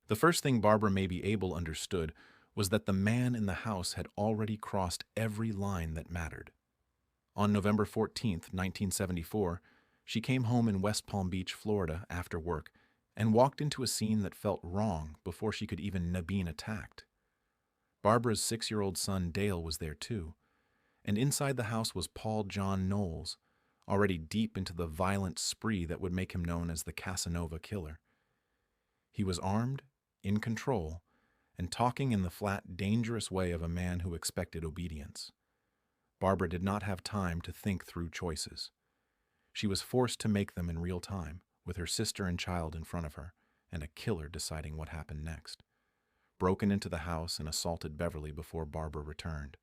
The first thing Barbara Mabee Abel understood was that the man in the house had already crossed every line that mattered. On November 14th, 1974, she came home in West Palm Beach, Florida, after work and walked into a scene that felt wrong before she could even been attacked. Barbara's 6-year-old son Dale was there too, and inside the house was Paul John Knowles, already deep into the violent spree that would make him known as the Casanova Killer. He was armed, in control, and talking in the flat, dangerous way of a man who expected obedience. Barbara did not have time to think through choices. She was forced to make them in real time, with her sister and child in front of her, and a killer deciding what happened next. Broken into the house and assaulted Beverly before Barbara returned.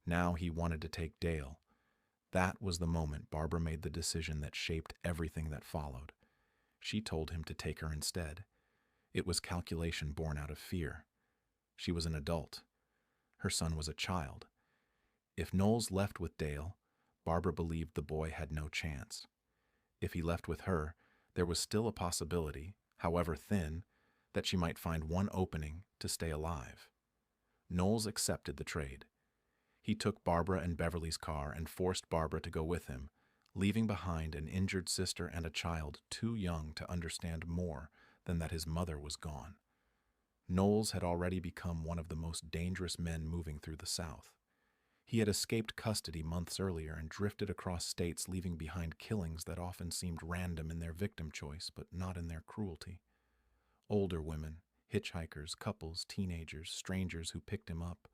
Now he wanted to take Dale. That was the moment Barbara made the decision that shaped everything that followed. She told him to take her instead. It was calculation born out of fear. She was an adult. Her son was a child. If Knowles left with Dale, Barbara believed the boy had no chance. If he left with her, there was still a possibility, however thin, that she might find one opening to stay alive. Knowles accepted the trade. He took Barbara and Beverly's car and forced Barbara to go with him, leaving behind an injured sister and a child too young to understand more than that his mother was gone. Knowles had already become one of the most dangerous men moving through the South. He had escaped custody months earlier and drifted across states, leaving behind killings that often seemed random in their victim choice, but not in their cruelty. Older women, hitchhikers, couples, teenagers, strangers who picked him up,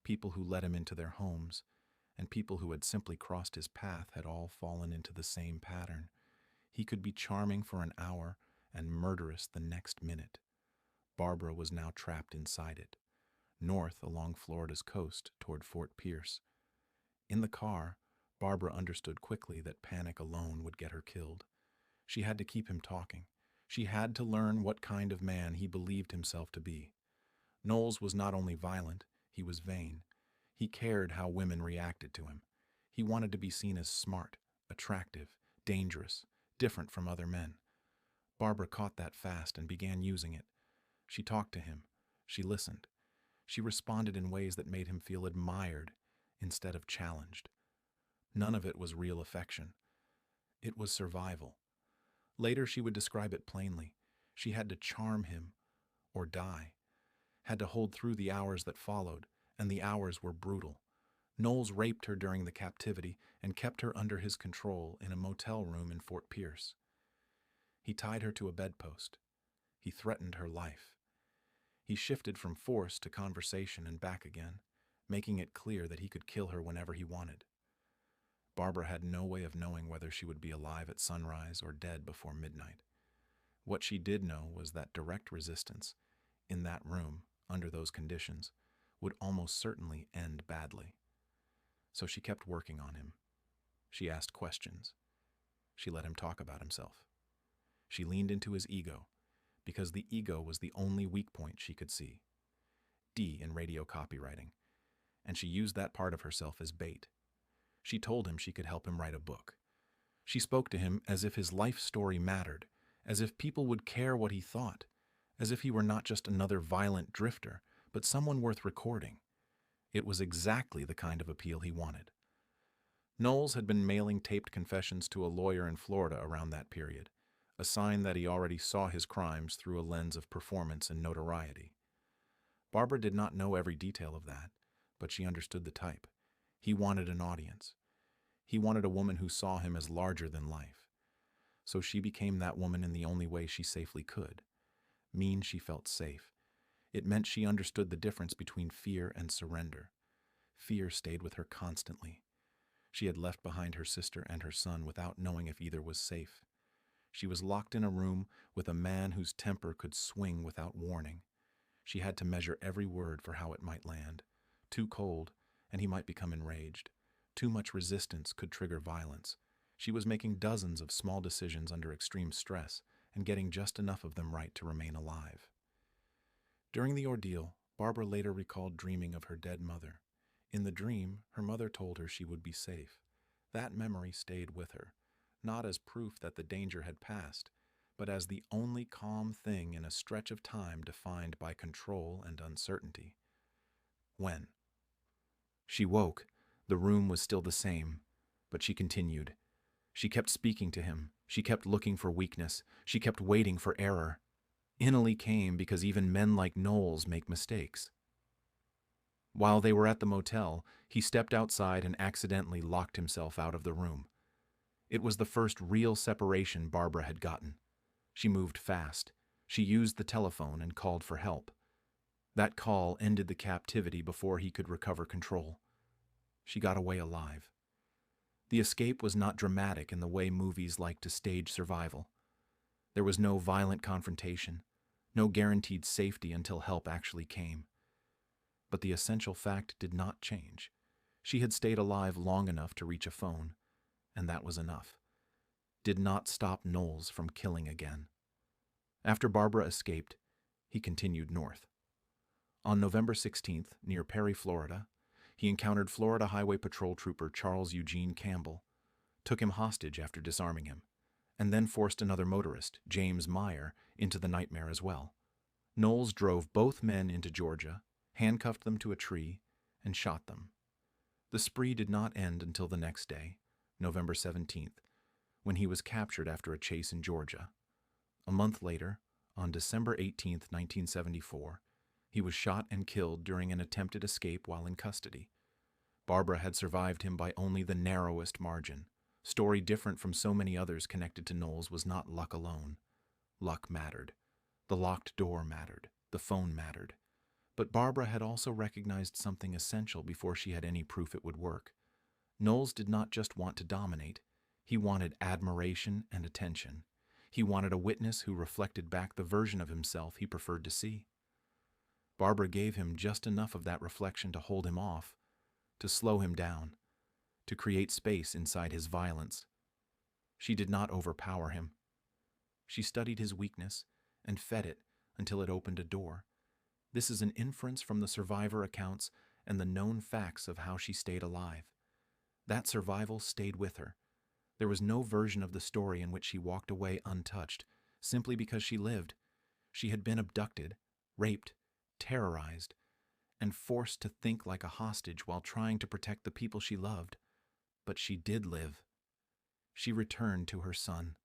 people who let him into their homes, and people who had simply crossed his path had all fallen into the same pattern. He could be charming for an hour and murderous the next minute. Barbara was now trapped inside it, north along Florida's coast toward Fort Pierce. In the car, Barbara understood quickly that panic alone would get her killed. She had to keep him talking. She had to learn what kind of man he believed himself to be. Knowles was not only violent, he was vain. He cared how women reacted to him. He wanted to be seen as smart, attractive, dangerous, different from other men. Barbara caught that fast and began using it. She talked to him. She listened. She responded in ways that made him feel admired instead of challenged. None of it was real affection. It was survival. Later she would describe it plainly. She had to charm him or die. Had to hold through the hours that followed, and the hours were brutal. Knowles raped her during the captivity and kept her under his control in a motel room in Fort Pierce. He tied her to a bedpost. He threatened her life. He shifted from force to conversation and back again, making it clear that he could kill her whenever he wanted. Barbara had no way of knowing whether she would be alive at sunrise or dead before midnight. What she did know was that direct resistance, in that room, under those conditions, would almost certainly end badly. So she kept working on him. She asked questions. She let him talk about himself. She leaned into his ego, because the ego was the only weak point she could see. D in radio copywriting, and she used that part of herself as bait. She told him she could help him write a book. She spoke to him as if his life story mattered, as if people would care what he thought, as if he were not just another violent drifter, but someone worth recording. It was exactly the kind of appeal he wanted. Knowles had been mailing taped confessions to a lawyer in Florida around that period, a sign that he already saw his crimes through a lens of performance and notoriety. Barbara did not know every detail of that, but she understood the type. He wanted an audience. He wanted a woman who saw him as larger than life. So she became that woman in the only way she safely could. Mean she felt safe. It meant she understood the difference between fear and surrender. Fear stayed with her constantly. She had left behind her sister and her son without knowing if either was safe. She was locked in a room with a man whose temper could swing without warning. She had to measure every word for how it might land. Too cold, and he might become enraged. Too much resistance could trigger violence. She was making dozens of small decisions under extreme stress and getting just enough of them right to remain alive. During the ordeal, Barbara later recalled dreaming of her dead mother. In the dream, her mother told her she would be safe. That memory stayed with her, not as proof that the danger had passed, but as the only calm thing in a stretch of time defined by control and uncertainty. When she woke, the room was still the same, but she continued. She kept speaking to him. She kept looking for weakness. She kept waiting for error. Inali came because even men like Knowles make mistakes. While they were at the motel, he stepped outside and accidentally locked himself out of the room. It was the first real separation Barbara had gotten. She moved fast. She used the telephone and called for help. That call ended the captivity before he could recover control. She got away alive. The escape was not dramatic in the way movies like to stage survival. There was no violent confrontation, no guaranteed safety until help actually came. But the essential fact did not change. She had stayed alive long enough to reach a phone, and that was enough. Did not stop Knowles from killing again. After Barbara escaped, he continued north. On November 16th, near Perry, Florida, he encountered Florida Highway Patrol Trooper Charles Eugene Campbell, took him hostage after disarming him, and then forced another motorist, James Meyer, into the nightmare as well. Knowles drove both men into Georgia, handcuffed them to a tree, and shot them. The spree did not end until the next day, November 17th, when he was captured after a chase in Georgia. A month later, on December 18th, 1974, he was shot and killed during an attempted escape while in custody. Barbara had survived him by only the narrowest margin. Story different from so many others connected to Knowles was not luck alone. Luck mattered. The locked door mattered. The phone mattered. But Barbara had also recognized something essential before she had any proof it would work. Knowles did not just want to dominate. He wanted admiration and attention. He wanted a witness who reflected back the version of himself he preferred to see. Barbara gave him just enough of that reflection to hold him off, to slow him down, to create space inside his violence. She did not overpower him. She studied his weakness and fed it until it opened a door. This is an inference from the survivor accounts and the known facts of how she stayed alive. That survival stayed with her. There was no version of the story in which she walked away untouched, simply because she lived. She had been abducted, raped, terrorized, and forced to think like a hostage while trying to protect the people she loved. But she did live. She returned to her son.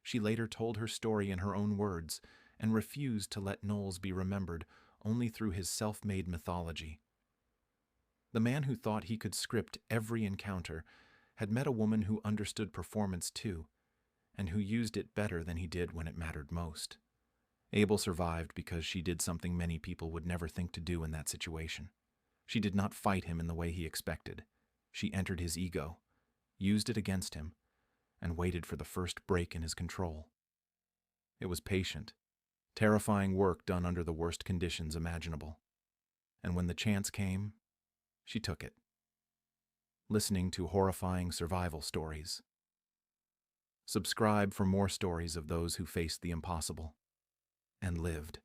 She later told her story in her own words and refused to let Knowles be remembered only through his self-made mythology. The man who thought he could script every encounter had met a woman who understood performance too, and who used it better than he did when it mattered most. Abel survived because she did something many people would never think to do in that situation. She did not fight him in the way he expected. She entered his ego, used it against him, and waited for the first break in his control. It was patient, terrifying work done under the worst conditions imaginable. And when the chance came, she took it. Listening to Horrifying Survival Stories. Subscribe for more stories of those who faced the impossible and lived.